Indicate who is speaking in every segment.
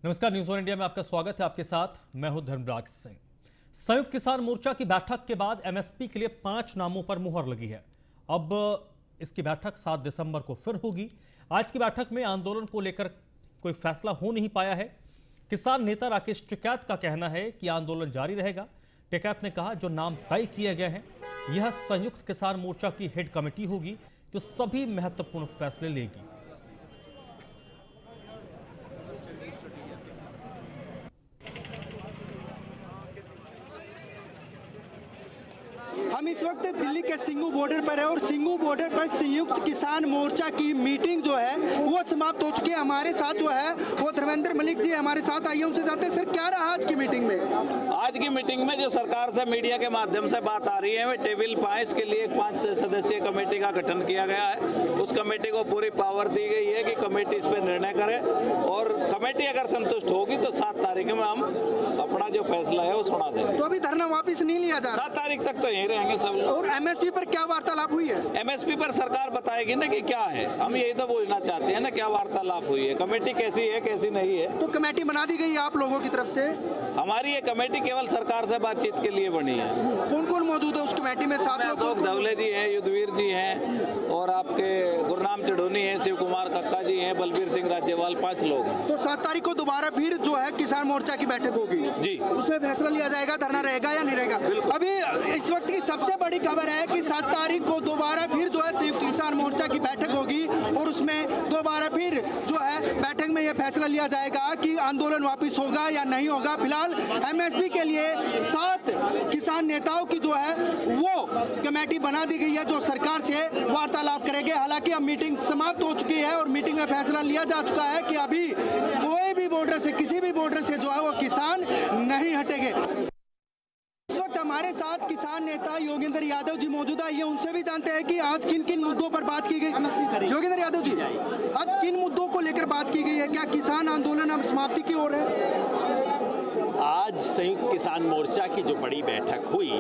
Speaker 1: नमस्कार, news one India में आपका स्वागत है। आपके साथ मैं हूं धर्मराज सिंह। संयुक्त किसान मोर्चा की बैठक के बाद एमएसपी के लिए 5 नामों पर मुहर लगी है। अब इसकी बैठक 7 दिसंबर को फिर होगी। आज की बैठक में आंदोलन को लेकर कोई फैसला हो नहीं पाया है। किसान नेता राकेश टिकैत का कहना है कि आंदोलन जारी रहेगा। टिकैत ने कहा, जो नाम तय किए गए हैं, यह संयुक्त किसान मोर्चा की हेड कमेटी होगी जो सभी महत्वपूर्ण फैसले लेगी।
Speaker 2: हम इस वक्त दिल्ली के सिंघू बॉर्डर पर है और सिंघू बॉर्डर पर संयुक्त किसान मोर्चा की मीटिंग जो है वो समाप्त हो चुकी है। हमारे साथ जो है वो धर्मेंद्र मलिक जी हमारे साथ आइए, उनसे जानते हैं सर क्या रहा आज की मीटिंग में।
Speaker 3: आज की मीटिंग में जो सरकार से मीडिया के माध्यम से बात आ रही है, टेबल 5 के लिए 5 सदस्यीय कमेटी का गठन किया गया है। उस कमेटी को पूरी पावर दी गई है कि कमेटी इस पर निर्णय करे और कमेटी अगर संतुष्ट होगी तो 7 तारीख में हम अपना जो फैसला है वो सुना देंगे।
Speaker 2: तो अभी धरना वापिस नहीं लिया जा रहा?
Speaker 3: 7 तारीख तक तो यहीं रहेंगे सब लोग।
Speaker 2: और एमएसपी पर क्या वार्तालाप हुई है?
Speaker 3: एमएसपी पर सरकार बताएगी ना कि क्या है। हम यही तो पूछना चाहते हैं ना, क्या वार्तालाप हुई है, कमेटी कैसी है कैसी नहीं है।
Speaker 2: तो कमेटी बना दी गई है आप लोगों की तरफ से?
Speaker 3: हमारी ये कमेटी केवल सरकार से बातचीत के लिए बनी है।
Speaker 2: कौन कौन मौजूद है उस कमेटी में? 7 लोग।
Speaker 3: अशोक धवले जी हैं, युद्धवीर जी हैं और आपके गुरनाम चढ़ोनी हैं, शिव कुमार कक्का जी हैं, बलबीर सिंह राज्यवाल, 5 लोग हैं।
Speaker 2: तो 7 तारीख को दोबारा फिर जो है किसान मोर्चा की बैठक होगी
Speaker 3: जी,
Speaker 2: उसमें फैसला लिया जाएगा, धरना रहेगा या नहीं रहेगा। अभी इस वक्त की सबसे बड़ी खबर है कि 7 तारीख को दोबारा फिर जो है संयुक्त किसान मोर्चा की बैठक होगी और उसमें दोबारा फिर जो है बैठक में यह फैसला लिया जाएगा कि आंदोलन वापस होगा या नहीं होगा। फिलहाल एमएसपी के लिए 7 किसान नेताओं की जो है वो कमेटी बना दी गई है जो सरकार से वार्तालाप करेंगे। हालांकि अब मीटिंग समाप्त हो चुकी है और मीटिंग में फैसला लिया जा चुका है कि अभी कोई भी बॉर्डर से, किसी भी बॉर्डर से जो है वो किसान नहीं हटेंगे। इस वक्त हमारे साथ किसान नेता योगेंद्र यादव जी मौजूद है, ये उनसे भी जानते हैं कि आज किन किन मुद्दों पर बात की गई। योगेंद्र यादव जी, आज किन मुद्दों को लेकर बात की गई है? क्या किसान आंदोलन अब समाप्ति की ओर है?
Speaker 4: आज संयुक्त किसान मोर्चा की जो बड़ी बैठक हुई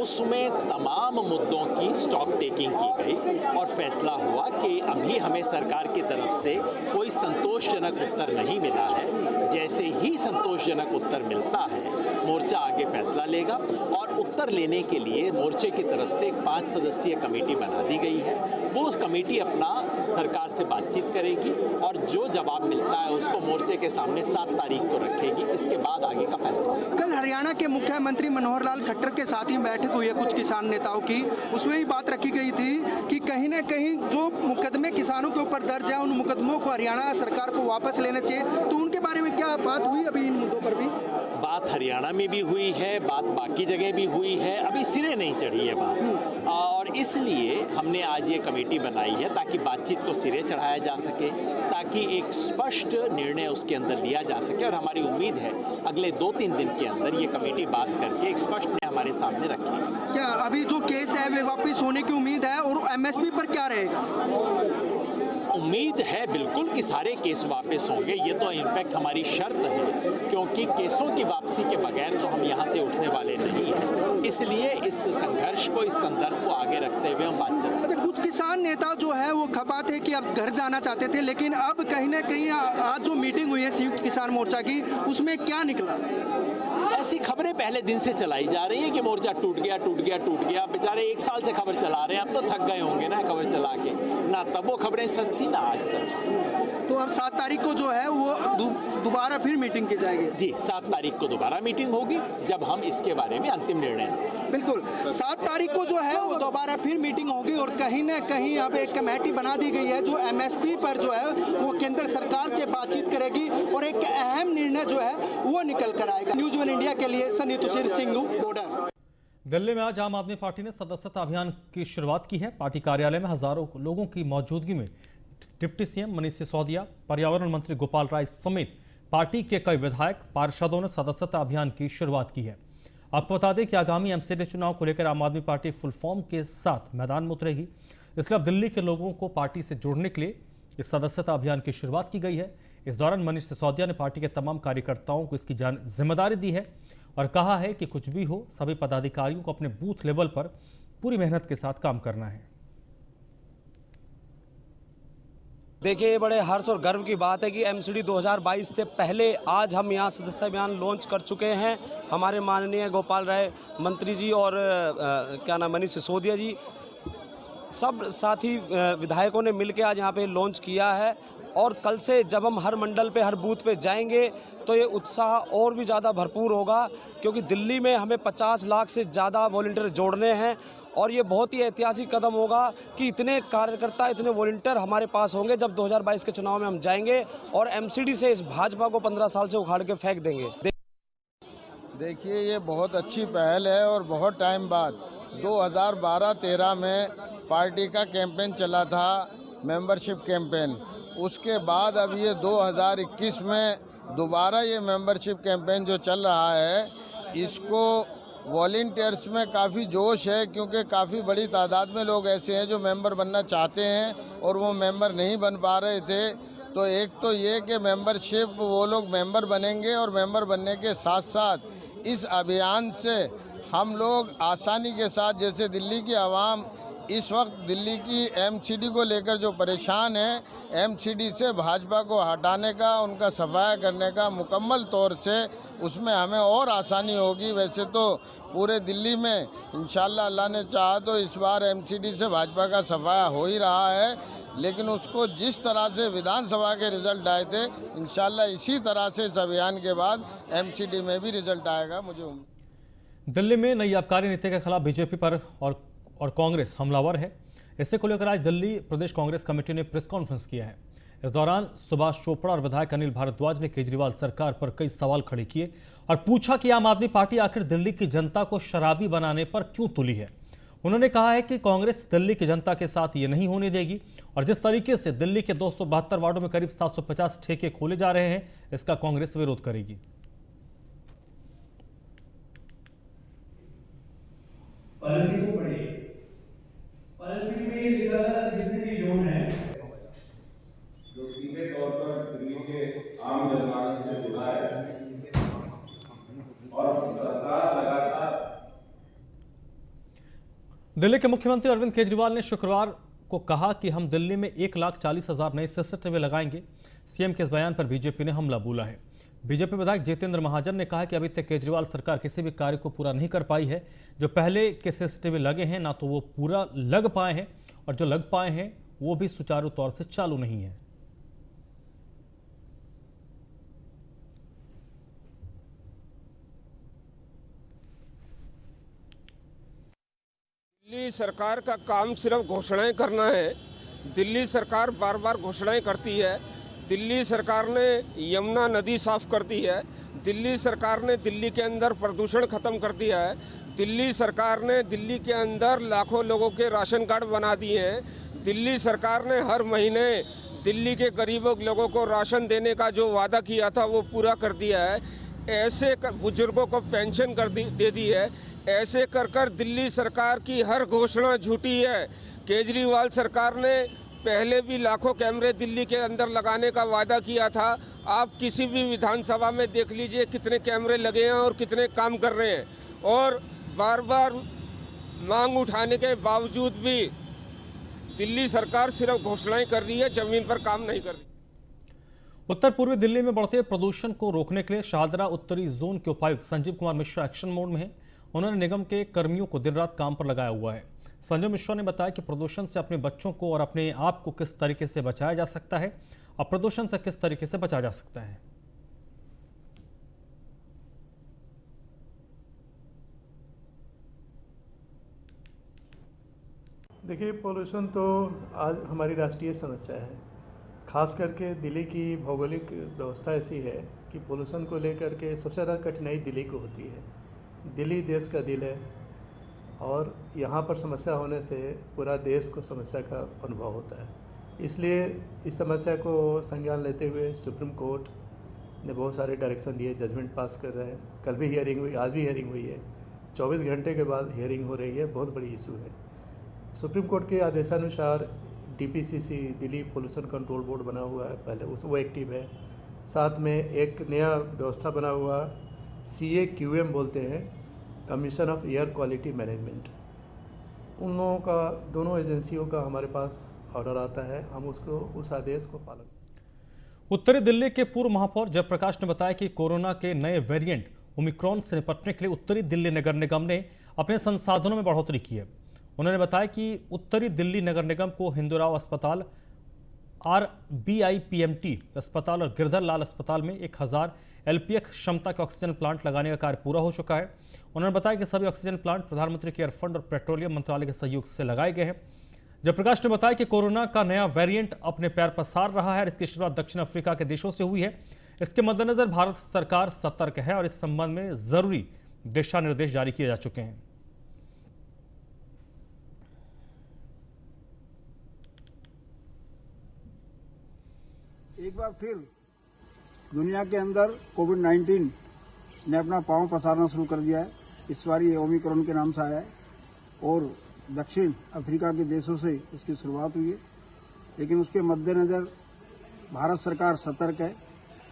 Speaker 4: उसमें तमाम मुद्दों की स्टॉक टेकिंग की गई और फैसला हुआ कि अभी हमें सरकार की तरफ से कोई संतोषजनक उत्तर नहीं मिला है। जैसे ही संतोषजनक उत्तर मिलता है मोर्चा आगे फैसला लेगा और उत्तर लेने के लिए मोर्चे की तरफ से एक 5 सदस्यीय कमेटी बना दी गई है। वो उस कमेटी अपना सरकार से बातचीत करेगी और जो जवाब मिलता है उसको मोर्चे के सामने 7 तारीख को रखेगी। इसके बाद आगे का फैसला।
Speaker 2: कल हरियाणा के मुख्यमंत्री मनोहर लाल खट्टर के साथ ही बैठक हुई है कुछ किसान नेताओं की, उसमें भी बात रखी गई थी कि कहीं ना कहीं जो मुकदमे किसानों के ऊपर दर्ज है उन मुकदमों को हरियाणा सरकार को वापस लेना चाहिए। तो उनके बारे में क्या बात हुई अभी इन मुद्दों पर भी?
Speaker 4: बात हरियाणा में भी हुई है, बात बाकी जगह भी हुई है, अभी सिरे नहीं चढ़ी है बात। और इसलिए हमने आज ये कमेटी बनाई है ताकि बातचीत को सिरे चढ़ाया जा सके, ताकि एक स्पष्ट निर्णय उसके अंदर लिया जा सके। और हमारी उम्मीद है अगले 2-3 दिन के अंदर ये कमेटी बात करके एक स्पष्ट निर्णय हमारे सामने रखेगी।
Speaker 2: क्या अभी जो केस है वे वापस होने की उम्मीद है और एमएसपी पर क्या रहेगा?
Speaker 4: उम्मीद है बिल्कुल कि सारे केस वापस होंगे। ये तो इनफैक्ट हमारी शर्त है, क्योंकि केसों की वापसी के बगैर तो हम यहाँ से उठने वाले नहीं हैं। इसलिए इस संघर्ष को, इस संदर्भ को आगे रखते हुए हम बात चल रहे हैं।
Speaker 2: अच्छा, कुछ किसान नेता जो है वो खफा थे कि अब घर जाना चाहते थे, लेकिन अब कहीं ना कहीं आज जो मीटिंग हुई है संयुक्त किसान मोर्चा की उसमें क्या निकला?
Speaker 4: ऐसी खबरें पहले दिन से चलाई जा रही है कि मोर्चा टूट गया टूट गया टूट गया। बेचारे 1 साल से खबर चला रहे हैं, अब तो थक गए होंगे ना खबर चला के। ना तब वो खबरें सच थी ना आज सच।
Speaker 2: तो अब 7 तारीख को जो है वो दोबारा फिर मीटिंग की जाएगी?
Speaker 4: जी, 7 तारीख को दोबारा मीटिंग होगी जब हम इसके बारे में अंतिम निर्णय लेंगे।
Speaker 2: बिल्कुल, 7 तारीख को जो है वो दोबारा फिर मीटिंग होगी और कहीं ना कहीं अब एक कमेटी बना दी गई है जो एमएसपी पर जो है वो केंद्र सरकार से बातचीत करेगी और एक अहम निर्णय जो है वो निकल कर आएगा। न्यूज़ वन इंडिया के लिए सनी तुषार सिंघू, बॉर्डर।
Speaker 1: दिल्ली में आज आम आदमी पार्टी ने सदस्यता अभियान की शुरुआत की है। पार्टी कार्यालय में हजारों लोगों की मौजूदगी में डिप्टी सीएम मनीष सिसोदिया, पर्यावरण मंत्री गोपाल राय समेत पार्टी के कई विधायक, पार्षदों ने सदस्यता अभियान की शुरुआत की है। आपको बता दें कि आगामी एमसीडी चुनाव को लेकर आम आदमी पार्टी फुल फॉर्म के साथ मैदान में उतरेगी। इसलिए अब दिल्ली के लोगों को पार्टी से जोड़ने के लिए इस सदस्यता अभियान की शुरुआत की गई है। इस दौरान मनीष सिसोदिया ने पार्टी के तमाम कार्यकर्ताओं को इसकी जिम्मेदारी दी है और कहा है कि कुछ भी हो, सभी पदाधिकारियों को अपने बूथ लेवल पर पूरी मेहनत के साथ काम करना है।
Speaker 5: देखिए, ये बड़े हर्ष और गर्व की बात है कि एमसीडी 2022 से पहले आज हम यहाँ सदस्यता अभियान लॉन्च कर चुके हैं। हमारे माननीय गोपाल राय मंत्री जी और क्या नाम मनीष सिसोदिया जी, सब साथी विधायकों ने मिलकर आज यहाँ पे लॉन्च किया है। और कल से जब हम हर मंडल पे, हर बूथ पे जाएंगे तो ये उत्साह और भी ज़्यादा भरपूर होगा, क्योंकि दिल्ली में हमें 50 लाख से ज़्यादा वॉलंटियर जोड़ने हैं। और ये बहुत ही ऐतिहासिक कदम होगा कि इतने कार्यकर्ता, इतने वॉलंटियर हमारे पास होंगे जब 2022 के चुनाव में हम जाएंगे और एमसीडी से इस भाजपा को 15 साल से उखाड़ के फेंक देंगे।
Speaker 6: देखिए, ये बहुत अच्छी पहल है और बहुत टाइम बाद 2012-13 में पार्टी का कैंपेन चला था, मेंबरशिप कैंपेन। उसके बाद अब ये 2021 में दोबारा ये मेंबरशिप कैंपेन जो चल रहा है, इसको वॉलंटियर्स में काफ़ी जोश है, क्योंकि काफ़ी बड़ी तादाद में लोग ऐसे हैं जो मेंबर बनना चाहते हैं और वो मेंबर नहीं बन पा रहे थे। तो एक तो ये कि मेंबरशिप, वो लोग मेंबर बनेंगे और मेंबर बनने के साथ साथ इस अभियान से हम लोग आसानी के साथ, जैसे दिल्ली की आवाम इस वक्त दिल्ली की एमसीडी को लेकर जो परेशान है, एमसीडी से भाजपा को हटाने का, उनका सफाया करने का मुकम्मल तौर से उसमें हमें और आसानी होगी। वैसे तो पूरे दिल्ली में इंशाल्लाह अल्लाह ने चाहा तो इस बार एमसीडी से भाजपा का सफाया हो ही रहा है, लेकिन उसको जिस तरह से विधानसभा के रिजल्ट आए थे, इंशाल्लाह इसी तरह से इस अभियान के बाद एमसीडी में भी रिजल्ट आएगा। मुझे उम्मीद।
Speaker 1: दिल्ली में नई आबकारी नीति के खिलाफ बीजेपी पर और कांग्रेस हमलावर है। इससे को लेकर आज दिल्ली प्रदेश कांग्रेस कमेटी ने प्रेस कॉन्फ्रेंस किया है। इस दौरान सुभाष चोपड़ा और विधायक अनिल भारद्वाज ने केजरीवाल सरकार पर कई सवाल खड़े किए और पूछा कि आम आदमी पार्टी आखिर दिल्ली की जनता को शराबी बनाने पर क्यों तुली है। उन्होंने कहा है कि कांग्रेस दिल्ली की जनता के साथ ये नहीं होने देगी और जिस तरीके से दिल्ली के 272 वार्डों में करीब 750 ठेके खोले जा रहे हैं, इसका कांग्रेस विरोध करेगी।
Speaker 7: पॉलिसी को पढ़िए। पॉलिसी में ये लिखा था जितने भी लोन है
Speaker 8: जो सीधे तौर पर दिल्ली के आम जनमानस से जुड़ा है और सरकार लगातार।
Speaker 1: दिल्ली के मुख्यमंत्री अरविंद केजरीवाल ने शुक्रवार को कहा कि हम दिल्ली में 1,40,000 नए सीसीटीवी लगाएंगे। सीएम के इस बयान पर बीजेपी ने हमला बोला है। बीजेपी विधायक जितेंद्र महाजन ने कहा कि अभी तक केजरीवाल सरकार किसी भी कार्य को पूरा नहीं कर पाई है। जो पहले के सीसीटीवी लगे हैं ना तो वो पूरा लग पाए हैं और जो लग पाए हैं वो भी सुचारू तौर से चालू नहीं है।
Speaker 9: दिल्ली सरकार का काम सिर्फ घोषणाएं करना है। दिल्ली सरकार बार बार घोषणाएं करती है। दिल्ली सरकार ने यमुना नदी साफ कर दी है। दिल्ली सरकार ने दिल्ली के अंदर प्रदूषण खत्म कर दिया है। दिल्ली सरकार ने दिल्ली के अंदर लाखों लोगों के राशन कार्ड बना दिए हैं। दिल्ली सरकार ने हर महीने दिल्ली के गरीबों लोगों को राशन देने का जो वादा किया था वो पूरा कर दिया है। ऐसे बुजुर्गों को पेंशन दे दी है। ऐसे कर कर दिल्ली सरकार की हर घोषणा झूठी है। केजरीवाल सरकार ने पहले भी लाखों कैमरे दिल्ली के अंदर लगाने का वादा किया था। आप किसी भी विधानसभा में देख लीजिए कितने कैमरे लगे हैं और कितने काम कर रहे हैं। और बार बार मांग उठाने के बावजूद भी दिल्ली सरकार सिर्फ घोषणाएं कर रही है, जमीन पर काम नहीं कर रही।
Speaker 1: उत्तर पूर्वी दिल्ली में बढ़ते प्रदूषण को रोकने के लिए शाहदरा उत्तरी जोन के उपायुक्त संजीव कुमार मिश्रा एक्शन मोड में हैं। उन्होंने निगम के कर्मियों को दिन रात काम पर लगाया हुआ है। संजय मिश्रा ने बताया कि प्रदूषण से अपने बच्चों को और अपने आप को किस तरीके से बचाया जा सकता है और प्रदूषण से किस तरीके से बचा जा सकता है।
Speaker 10: देखिए, पोल्यूशन तो आज हमारी राष्ट्रीय समस्या है। खास करके दिल्ली की भौगोलिक व्यवस्था ऐसी है कि पोल्यूशन को लेकर के सबसे ज़्यादा कठिनाई दिल्ली को होती है। दिल्ली देश का दिल है और यहाँ पर समस्या होने से पूरा देश को समस्या का अनुभव होता है। इसलिए इस समस्या को संज्ञान लेते हुए सुप्रीम कोर्ट ने बहुत सारे डायरेक्शन दिए, जजमेंट पास कर रहे हैं। कल भी हियरिंग हुई, आज भी हियरिंग हुई है। 24 घंटे के बाद हियरिंग हो रही है। बहुत बड़ी इशू है। सुप्रीम कोर्ट के आदेशानुसार DPCC Delhi pollution control board बना हुआ है, पहले वो एक्टिव है। साथ में एक नया व्यवस्था बना हुआ CAQM बोलते हैं, commission of air quality management. उन लोगों का, दोनों एजेंसियों का हमारे पास ऑर्डर आता है हम उसको उस आदेश को पालन।
Speaker 1: उत्तरी दिल्ली के पूर्व महापौर जयप्रकाश ने बताया कि कोरोना के नए वेरिएंट ओमिक्रॉन से निपटने के लिए उत्तरी दिल्ली नगर निगम ने अपने संसाधनों में बढ़ोतरी की है। उन्होंने बताया कि उत्तरी दिल्ली नगर निगम को हिंदूराव अस्पताल, RBIPMT अस्पताल और गिरधर लाल अस्पताल में 1000 LPX क्षमता के ऑक्सीजन प्लांट लगाने का कार्य पूरा हो चुका है। उन्होंने बताया कि सभी ऑक्सीजन प्लांट प्रधानमंत्री केयर फंड और पेट्रोलियम मंत्रालय के सहयोग से लगाए गए हैं। जयप्रकाश ने बताया कि कोरोना का नया वेरिएंट अपने पैर पसार रहा है और इसकी शुरुआत दक्षिण अफ्रीका के देशों से हुई है। इसके मद्देनजर भारत सरकार सतर्क है और इस संबंध में जरूरी दिशा निर्देश जारी किए जा चुके हैं।
Speaker 11: एक बार फिर दुनिया के अंदर कोविड-19 ने अपना पांव पसारना शुरू कर दिया है। इस बार ये ओमिक्रॉन के नाम से आया है और दक्षिण अफ्रीका के देशों से इसकी शुरुआत हुई है, लेकिन उसके मद्देनज़र भारत सरकार सतर्क है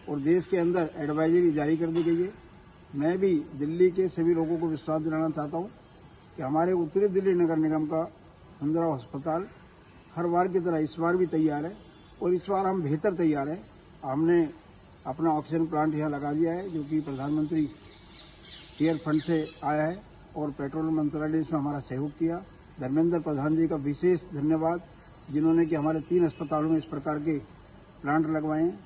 Speaker 11: और देश के अंदर एडवाइजरी जारी कर दी गई है। मैं भी दिल्ली के सभी लोगों को विश्वास दिलाना चाहता हूं कि हमारे उत्तरी दिल्ली नगर निगम का हिंदूराव अस्पताल हर बार की तरह इस बार भी तैयार है और इस बार हम बेहतर तैयार हैं। हमने अपना ऑक्सीजन प्लांट यहाँ लगा दिया है जो कि प्रधानमंत्री केयर फंड से आया है और पेट्रोलियम मंत्रालय ने इसमें हमारा सहयोग किया। धर्मेंद्र प्रधान जी का विशेष धन्यवाद जिन्होंने कि हमारे 3 अस्पतालों में इस प्रकार के प्लांट लगवाए हैं।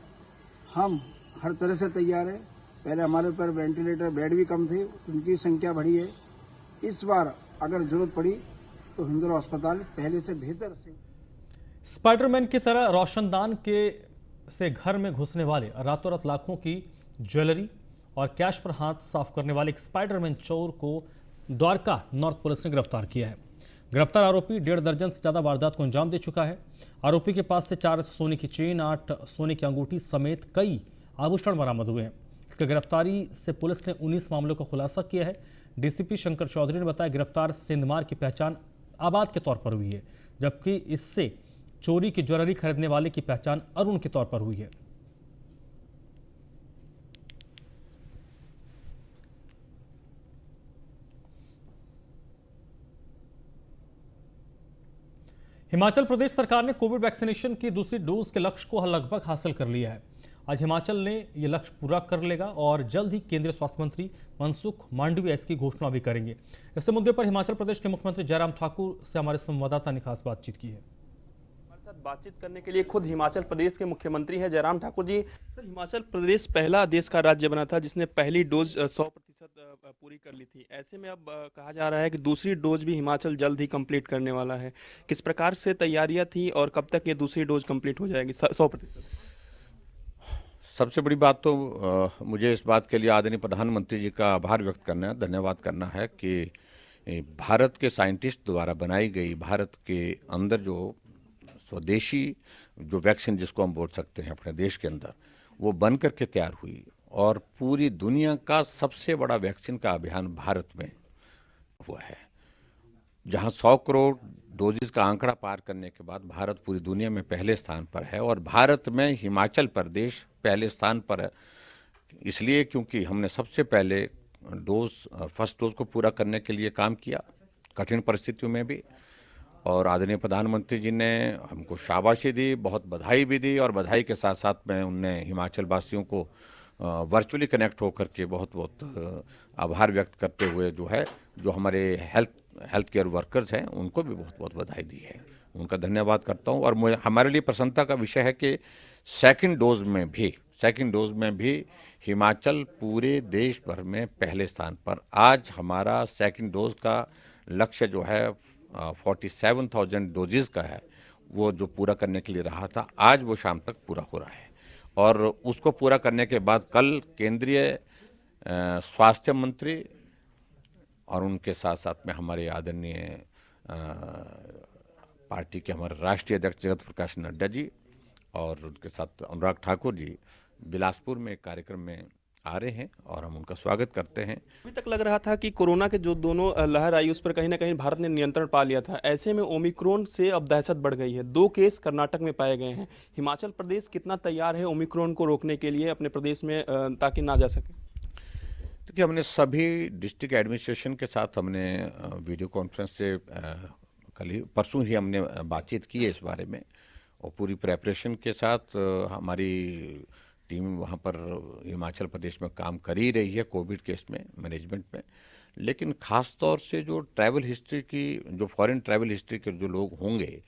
Speaker 11: हम हर तरह से तैयार हैं। पहले हमारे ऊपर वेंटिलेटर बेड भी कम थे, उनकी संख्या बढ़ी है। इस बार अगर जरूरत पड़ी तो हिंदूराव अस्पताल पहले से बेहतर से।
Speaker 1: स्पाइडरमैन की तरह रोशनदान के से घर में घुसने वाले रातों रात लाखों की ज्वेलरी और कैश पर हाथ साफ करने वाले एक स्पाइडरमैन चोर को द्वारका नॉर्थ पुलिस ने गिरफ्तार किया है। गिरफ्तार आरोपी 1.5 दर्जन से ज्यादा वारदात को अंजाम दे चुका है। आरोपी के पास से 4 सोने की चेन, 8 सोने की अंगूठी समेत कई आभूषण बरामद हुए हैं। इसकी गिरफ्तारी से पुलिस ने 19 मामलों का खुलासा किया है। डीसीपी शंकर चौधरी ने बताया गिरफ्तार सिंधमार की पहचान आबाद के तौर पर हुई है, जबकि इससे चोरी की ज्वेलरी खरीदने वाले की पहचान अरुण के तौर पर हुई है। हिमाचल प्रदेश सरकार ने कोविड वैक्सीनेशन की दूसरी डोज के लक्ष्य को लगभग हासिल कर लिया है। आज हिमाचल ने यह लक्ष्य पूरा कर लेगा और जल्द ही केंद्रीय स्वास्थ्य मंत्री मनसुख मांडविया इसकी घोषणा भी करेंगे। इस मुद्दे पर हिमाचल प्रदेश के मुख्यमंत्री जयराम ठाकुर से हमारे संवाददाता ने खास बातचीत की है।
Speaker 12: हमारे साथ बातचीत करने के लिए खुद हिमाचल प्रदेश के मुख्यमंत्री हैं जयराम ठाकुर जी। सर, हिमाचल प्रदेश पहला देश का राज्य बना था जिसने पहली डोज 100% पूरी कर ली थी। ऐसे में अब कहा जा रहा है कि दूसरी डोज भी हिमाचल जल्द ही कंप्लीट करने वाला है। किस प्रकार से तैयारियां थी और कब तक ये दूसरी डोज कंप्लीट हो जाएगी 100%?
Speaker 13: सबसे बड़ी बात तो मुझे इस बात के लिए आदरणीय प्रधानमंत्री जी का आभार व्यक्त करना है, धन्यवाद करना है कि भारत के साइंटिस्ट द्वारा बनाई गई भारत के अंदर जो स्वदेशी जो वैक्सीन जिसको हम बोल सकते हैं अपने देश के अंदर, वो बन करके तैयार हुई और पूरी दुनिया का सबसे बड़ा वैक्सीन का अभियान भारत में हुआ है। जहां 100 करोड़ डोजेस का आंकड़ा पार करने के बाद भारत पूरी दुनिया में पहले स्थान पर है और भारत में हिमाचल प्रदेश पहले स्थान पर है। इसलिए क्योंकि हमने सबसे पहले फर्स्ट डोज को पूरा करने के लिए काम किया कठिन परिस्थितियों में भी, और आदरणीय प्रधानमंत्री जी ने हमको शाबाशी दी, बहुत बधाई भी दी और बधाई के साथ साथ में उनने हिमाचल वासियों को वर्चुअली कनेक्ट होकर के बहुत बहुत आभार व्यक्त करते हुए जो हमारे हेल्थ केयर वर्कर्स हैं उनको भी बहुत बहुत बधाई दी है। उनका धन्यवाद करता हूं। और हमारे लिए प्रसन्नता का विषय है कि सेकंड डोज में भी हिमाचल पूरे देश भर में पहले स्थान पर। आज हमारा सेकंड डोज का लक्ष्य जो है 47,000 डोजेस का है, वो जो पूरा करने के लिए रहा था आज वो शाम तक पूरा हो रहा है और उसको पूरा करने के बाद कल केंद्रीय स्वास्थ्य मंत्री और उनके साथ साथ में हमारे आदरणीय पार्टी के हमारे राष्ट्रीय अध्यक्ष जगत प्रकाश नड्डा जी और उनके साथ अनुराग ठाकुर जी बिलासपुर में एक कार्यक्रम में आ रहे हैं और हम उनका स्वागत करते हैं।
Speaker 12: अभी तक लग रहा था कि कोरोना के जो दोनों लहर आई उस पर कहीं ना कहीं भारत ने नियंत्रण पा लिया था। ऐसे में ओमिक्रॉन से अब दहशत बढ़ गई है। 2 केस कर्नाटक में पाए गए हैं। हिमाचल प्रदेश कितना तैयार है ओमिक्रॉन को रोकने के लिए अपने प्रदेश में ताकि ना जा सके?
Speaker 13: देखिए, हमने सभी डिस्ट्रिक्ट एडमिनिस्ट्रेशन के साथ हमने वीडियो कॉन्फ्रेंस से परसों ही हमने बातचीत की है इस बारे में, और पूरी प्रेपरेशन के साथ हमारी टीम वहाँ पर हिमाचल प्रदेश में काम कर ही रही है कोविड केस में, मैनेजमेंट में। लेकिन ख़ास तौर से जो ट्रैवल हिस्ट्री की, जो फॉरेन ट्रैवल हिस्ट्री के जो लोग होंगे,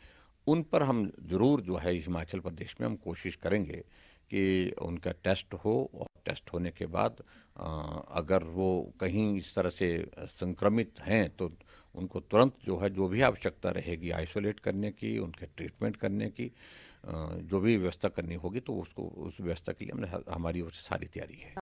Speaker 13: उन पर हम ज़रूर जो है हिमाचल प्रदेश में हम कोशिश करेंगे कि उनका टेस्ट हो, और टेस्ट होने के बाद अगर वो कहीं इस तरह से संक्रमित हैं तो उनको तुरंत जो है, जो भी आवश्यकता रहेगी आइसोलेट करने की, उनके ट्रीटमेंट करने की, जो भी व्यवस्था करनी होगी, तो उसको उस व्यवस्था के लिए हमारी ओर से सारी तैयारी है।